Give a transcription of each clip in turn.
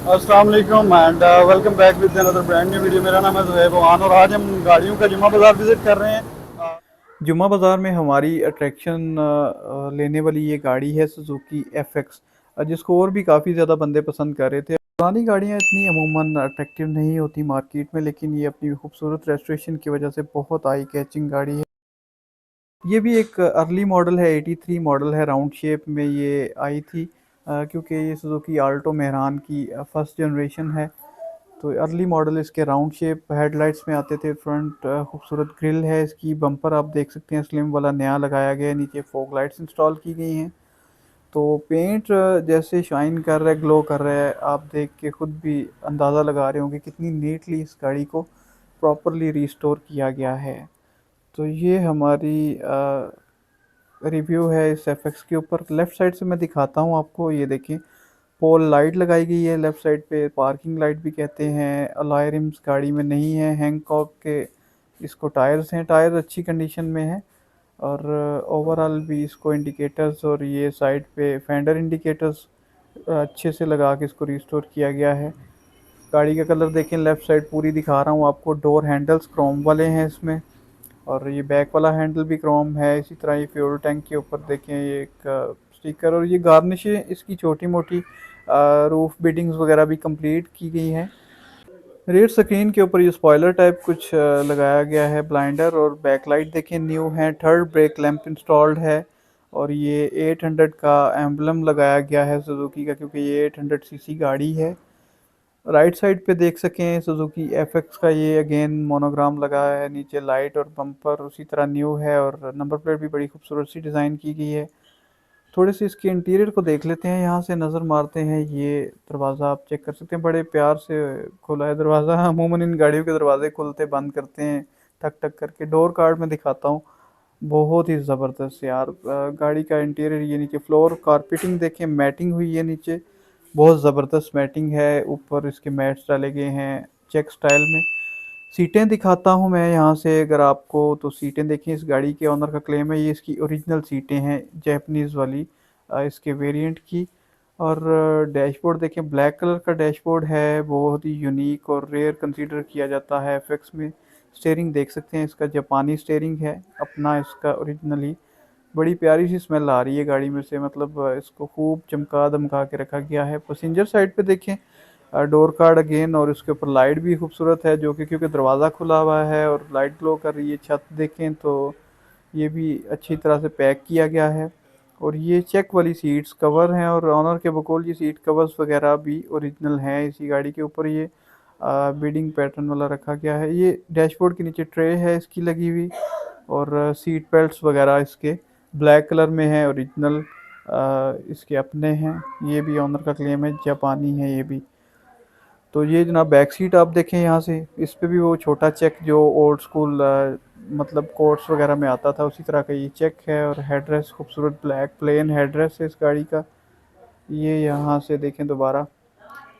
अस्सलाम वालेकुम and welcome back with another brand new video. मेरा नाम है ज़ुहैब ओमान और आज हम गाड़ियों का जुमा बाज़ार विज़िट कर रहे हैं। जुमा बाज़ार में हमारी अट्रैक्शन लेने वाली ये गाड़ी है सुजुकी FX, जिसको और भी काफ़ी ज़्यादा बंदे पसंद कर रहे थे। पुरानी गाड़ियाँ इतनी अमूमन अट्रैक्टिव नहीं होती मार्केट में, लेकिन ये अपनी खूबसूरत रेस्टोरेशन की वजह से बहुत आई कैचिंग गाड़ी है। ये भी एक अर्ली मॉडल है, 83 मॉडल है, राउंड शेप में ये आई थी, क्योंकि ये सुजुकी आल्टो मेहरान की फर्स्ट जनरेशन है। तो अर्ली मॉडल इसके राउंड शेप हेडलाइट्स में आते थे। फ्रंट खूबसूरत ग्रिल है इसकी, बम्पर आप देख सकते हैं स्लिम वाला नया लगाया गया है, नीचे फॉग लाइट्स इंस्टॉल की गई हैं। तो पेंट जैसे शाइन कर रहा है, ग्लो कर रहा है, आप देख के खुद भी अंदाज़ा लगा रहे होंगे कितनी नीटली इस गाड़ी को प्रॉपरली रिस्टोर किया गया है। तो ये हमारी रिव्यू है इस FX के ऊपर। लेफ़्ट साइड से मैं दिखाता हूँ आपको, ये देखें पोल लाइट लगाई गई है लेफ़्ट साइड पे, पार्किंग लाइट भी कहते हैं। अलॉय रिम्स गाड़ी में नहीं है, हैंकॉक के इसको टायर्स हैं, टायर अच्छी कंडीशन में है। और ओवरऑल भी इसको इंडिकेटर्स और ये साइड पे फेंडर इंडिकेटर्स अच्छे से लगा के इसको रिस्टोर किया गया है। गाड़ी का कलर देखें, लेफ़्ट साइड पूरी दिखा रहा हूँ आपको, डोर हैंडल्स क्रोम वाले हैं इसमें, और ये बैक वाला हैंडल भी क्रोम है। इसी तरह ये फ्यूल टैंक के ऊपर देखें ये एक स्टिकर, और ये गार्निशें इसकी छोटी मोटी रूफ बिडिंग्स वगैरह भी कंप्लीट की गई हैं। रेयर स्क्रीन के ऊपर ये स्पॉइलर टाइप कुछ लगाया गया है, ब्लाइंडर और बैकलाइट देखें न्यू है। थर्ड ब्रेक लैंप इंस्टॉल्ड है, और ये 800 का एम्बलम लगाया गया है सुजुकी का, क्योंकि ये 800 सीसी गाड़ी है। राइट साइड पे देख सकें सुजुकी FX का ये अगेन मोनोग्राम लगा है, नीचे लाइट और बम्पर उसी तरह न्यू है, और नंबर प्लेट भी बड़ी खूबसूरत सी डिज़ाइन की गई है। थोड़े से इसके इंटीरियर को देख लेते हैं, यहाँ से नज़र मारते हैं। ये दरवाज़ा आप चेक कर सकते हैं, बड़े प्यार से खुला है दरवाज़ा। अमूमन इन गाड़ियों के दरवाजे खुलते बंद करते हैं ठक ठक करके। डोर कार्ड में दिखाता हूँ, बहुत ही ज़बरदस्त यार गाड़ी का इंटीरियर। ये नीचे फ्लोर कारपेटिंग देखें, मैटिंग हुई है नीचे, बहुत ज़बरदस्त मैटिंग है। ऊपर इसके मैट्स डाले गए हैं चेक स्टाइल में। सीटें दिखाता हूँ मैं यहाँ से अगर आपको, तो सीटें देखें, इस गाड़ी के ओनर का क्लेम है ये इसकी ओरिजिनल सीटें हैं जैपनीज़ वाली इसके वेरिएंट की। और डैशबोर्ड देखें, ब्लैक कलर का डैशबोर्ड है, बहुत ही यूनिक और रेयर कंसीडर किया जाता है FX में। स्टेयरिंग देख सकते हैं, इसका जापानी स्टेयरिंग है अपना, इसका ओरिजिनली। बड़ी प्यारी सी स्मेल आ रही है गाड़ी में से, मतलब इसको खूब चमका दमका के रखा गया है। पैसेंजर साइड पे देखें, डोर कार्ड अगेन, और उसके ऊपर लाइट भी खूबसूरत है, जो कि क्योंकि दरवाज़ा खुला हुआ है और लाइट ग्लो कर रही है। छत देखें तो ये भी अच्छी तरह से पैक किया गया है। और ये चेक वाली सीट्स कवर हैं, और ऑनर के बकौल ये सीट कवर्स वगैरह भी ओरिजिनल हैं इसी गाड़ी के ऊपर। ये बीडिंग पैटर्न वाला रखा गया है। ये डैशबोर्ड के नीचे ट्रे है इसकी लगी हुई, और सीट बेल्ट्स वगैरह इसके ब्लैक कलर में है, ओरिजिनल इसके अपने हैं। ये भी ऑनर का क्लेम है, जापानी है ये भी। तो ये जनाब बैक सीट आप देखें यहाँ से, इस पे भी वो छोटा चेक जो ओल्ड स्कूल मतलब कोट्स वगैरह में आता था, उसी तरह का ये चेक है। और हेडरेस्ट खूबसूरत ब्लैक प्लेन हेडरेस्ट है इस गाड़ी का। ये यहाँ से देखें दोबारा,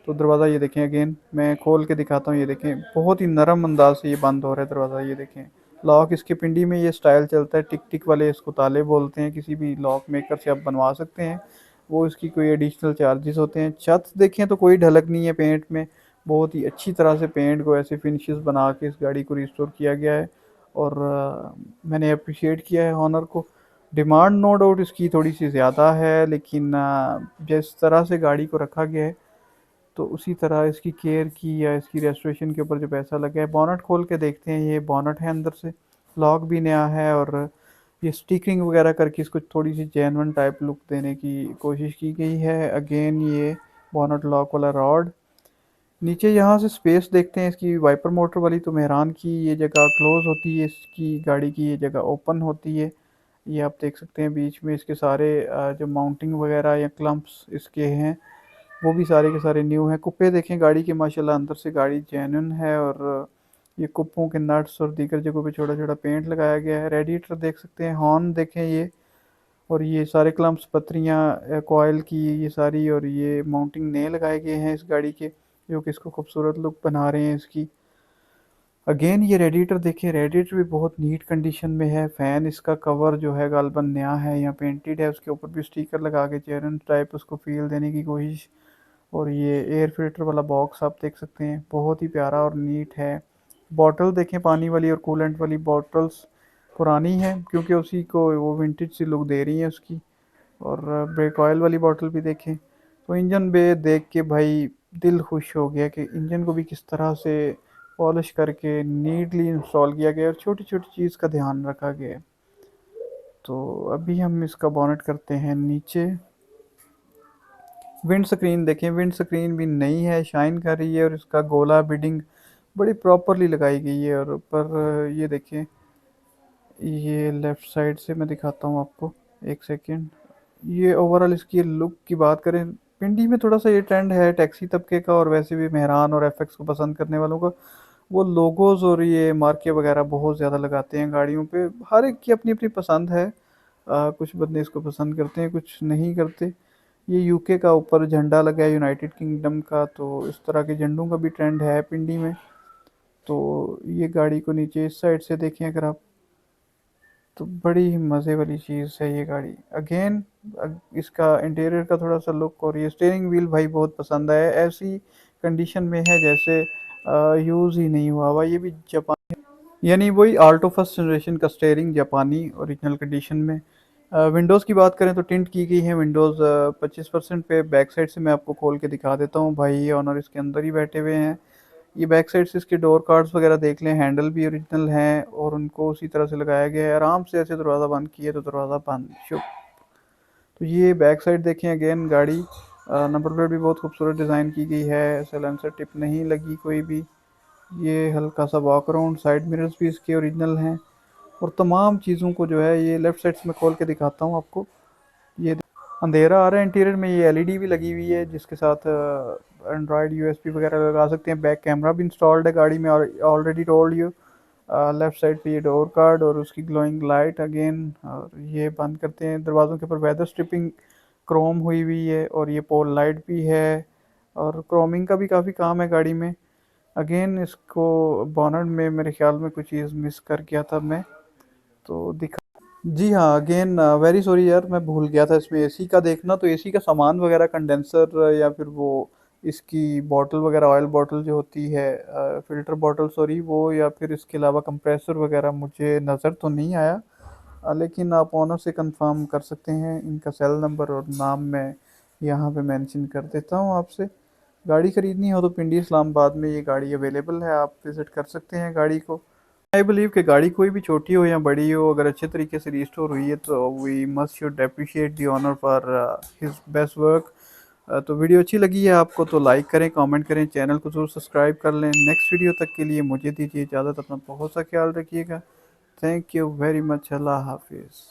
तो दरवाज़ा ये देखें अगेन, मैं खोल के दिखाता हूँ। ये देखें बहुत ही नरम अंदाज से ये बंद हो रहा है दरवाज़ा। ये देखें लॉक इसके पिंडी में ये स्टाइल चलता है, टिक टिक वाले इसको ताले बोलते हैं, किसी भी लॉक मेकर से आप बनवा सकते हैं, वो इसकी कोई एडिशनल चार्जेस होते हैं। छत देखें तो कोई ढलक नहीं है पेंट में, बहुत ही अच्छी तरह से पेंट को ऐसे फिनिशेस बना के इस गाड़ी को रिस्टोर किया गया है। और मैंने अप्रिशिएट किया है ऑनर को। डिमांड नो डाउट इसकी थोड़ी सी ज़्यादा है, लेकिन जिस तरह से गाड़ी को रखा गया है, तो उसी तरह इसकी केयर की या इसकी रेस्टोरेशन के ऊपर जो पैसा लगा है। बोनट खोल के देखते हैं, ये बोनट है अंदर से, लॉक भी नया है, और ये स्टिकरिंग वगैरह करके इसको थोड़ी सी जेन्युइन टाइप लुक देने की कोशिश की गई है। अगेन ये बोनट लॉक वाला रॉड। नीचे यहाँ से स्पेस देखते हैं इसकी, वाइपर मोटर वाली तो मेहरान की ये जगह क्लोज होती है, इसकी गाड़ी की ये जगह ओपन होती है। ये आप देख सकते हैं बीच में इसके सारे जो माउंटिंग वगैरह या क्लम्प्स इसके हैं, वो भी सारे के सारे न्यू हैं। कुप्पे देखें गाड़ी के, माशाल्लाह अंदर से गाड़ी जेन्युइन है, और ये कुप्पों के नट्स और दीगर जगहों पे छोटा छोटा पेंट लगाया गया है। रेडिएटर देख सकते हैं, हॉर्न देखें ये, और ये सारे क्लम्प्स पत्रियाँ कॉयल की ये सारी, और ये माउंटिंग नए लगाए गए हैं इस गाड़ी के, जो कि इसको खूबसूरत लुक बना रहे हैं इसकी। अगेन ये रेडिएटर देखिए, रेडिएटर भी बहुत नीट कंडीशन में है। फ़ैन इसका कवर जो है गालबन नया है या पेंटेड है, उसके ऊपर भी स्टिकर लगा के चेरन टाइप उसको फील देने की कोशिश और ये एयर फिल्टर वाला बॉक्स आप देख सकते हैं, बहुत ही प्यारा और नीट है। बॉटल देखें, पानी वाली और कूलेंट वाली बॉटल्स पुरानी है क्योंकि उसी को वो विंटेज सी लुक दे रही है उसकी। और ब्रेक ऑयल वाली बॉटल भी देखें, तो इंजन बे देख के भाई दिल खुश हो गया कि इंजन को भी किस तरह से पॉलिश करके नीटली इंस्टॉल किया गया और छोटी छोटी चीज़ का ध्यान रखा गया है। तो अभी हम इसका बोनेट करते हैं नीचे। विंड स्क्रीन देखें, विंड स्क्रीन भी नई है, शाइन कर रही है और इसका गोला बिडिंग बड़ी प्रॉपरली लगाई गई है। और ऊपर ये देखें, ये लेफ़्ट साइड से मैं दिखाता हूँ आपको, एक सेकेंड। ये ओवरऑल इसकी लुक की बात करें, पिंडी में थोड़ा सा ये ट्रेंड है टैक्सी तबके का और वैसे भी मेहरान और एफएक्स को पसंद करने वालों का, वो लोगोज और ये मार्के वगैरह बहुत ज़्यादा लगाते हैं गाड़ियों पे। हर एक की अपनी अपनी पसंद है। कुछ बंदे इसको पसंद करते हैं, कुछ नहीं करते। ये यूके का ऊपर झंडा लगा है, यूनाइटेड किंगडम का, तो इस तरह के झंडों का भी ट्रेंड है पिंडी में। तो ये गाड़ी को नीचे इस साइड से देखें अगर आप, तो बड़ी ही मज़े वाली चीज़ है ये गाड़ी। अगेन इसका इंटीरियर का थोड़ा सा लुक और ये स्टीयरिंग व्हील भाई बहुत पसंद आया, ऐसी कंडीशन में है जैसे यूज़ ही नहीं हुआ हुआ। ये भी जापान, यानी वही आल्टो फर्स्ट जनरेशन का स्टीयरिंग जापानी ओरिजिनल कंडीशन में। विंडोज़ की बात करें तो टिंट की गई है विंडोज़ 25% पे। बैक साइड से मैं आपको खोल के दिखा देता हूँ भाई, ऑनर इसके अंदर ही बैठे हुए हैं। ये बैक साइड से इसके डोर कार्ड्स वगैरह देख लें, हैंडल भी ओरिजिनल हैं और उनको उसी तरह से लगाया गया है। आराम से ऐसे दरवाज़ा बंद किए तो दरवाज़ा बंद शुभ। तो ये बैक साइड देखें, अगेन गाड़ी नंबर प्लेट भी बहुत खूबसूरत डिज़ाइन की गई है, साइलेंसर टिप नहीं लगी कोई भी। ये हल्का सा वॉक अराउंड, साइड मिरर्स भी इसके ओरिजिनल हैं। और तमाम चीज़ों को जो है, ये लेफ़्ट साइड से मैं खोल के दिखाता हूँ आपको। ये अंधेरा आ रहा है, इंटीरियर में ये एलईडी भी लगी हुई है जिसके साथ एंड्रॉयड यूएसबी वगैरह लगा सकते हैं। बैक कैमरा भी इंस्टॉल्ड है गाड़ी में, और already told you. Left side पे ये डोर कार्ड और उसकी ग्लोइंग लाइट अगेन। और ये बंद करते हैं, दरवाज़ों के ऊपर वेदर स्ट्रिपिंग क्रोम हुई हुई है और ये पोल लाइट भी है और क्रोमिंग का भी काफ़ी काम है गाड़ी में। अगेन इसको बॉनट में मेरे ख्याल में कुछ चीज़ मिस कर गया था मैं, तो दिखा। जी हाँ, अगेन वेरी सॉरी यार, मैं भूल गया था इसमें एसी का देखना। तो एसी का सामान वगैरह, कंडेंसर या फिर वो इसकी बॉटल वगैरह, ऑयल बॉटल जो होती है, फ़िल्टर बॉटल सॉरी, वो या फिर इसके अलावा कंप्रेसर वगैरह मुझे नज़र तो नहीं आया। लेकिन आप ऑनर से कंफर्म कर सकते हैं, इनका सेल नंबर और नाम मैं यहाँ पे मेंशन कर देता हूँ आपसे। गाड़ी ख़रीदनी हो तो पिंडी इस्लामाबाद में ये गाड़ी अवेलेबल है, आप विज़िट कर सकते हैं गाड़ी को। आई बिलीव कि गाड़ी कोई भी छोटी हो या बड़ी हो, अगर अच्छे तरीके से रिस्टोर हुई है तो we must should appreciate the honour for his best work. तो वीडियो अच्छी लगी है आपको तो लाइक करें, कमेंट करें, चैनल को ज़रूर सब्सक्राइब कर लें। नेक्स्ट वीडियो तक के लिए मुझे दीजिए इजाज़त, अपना बहुत सा ख्याल रखिएगा। थैंक यू वेरी मच, अल्लाह हाफिज़।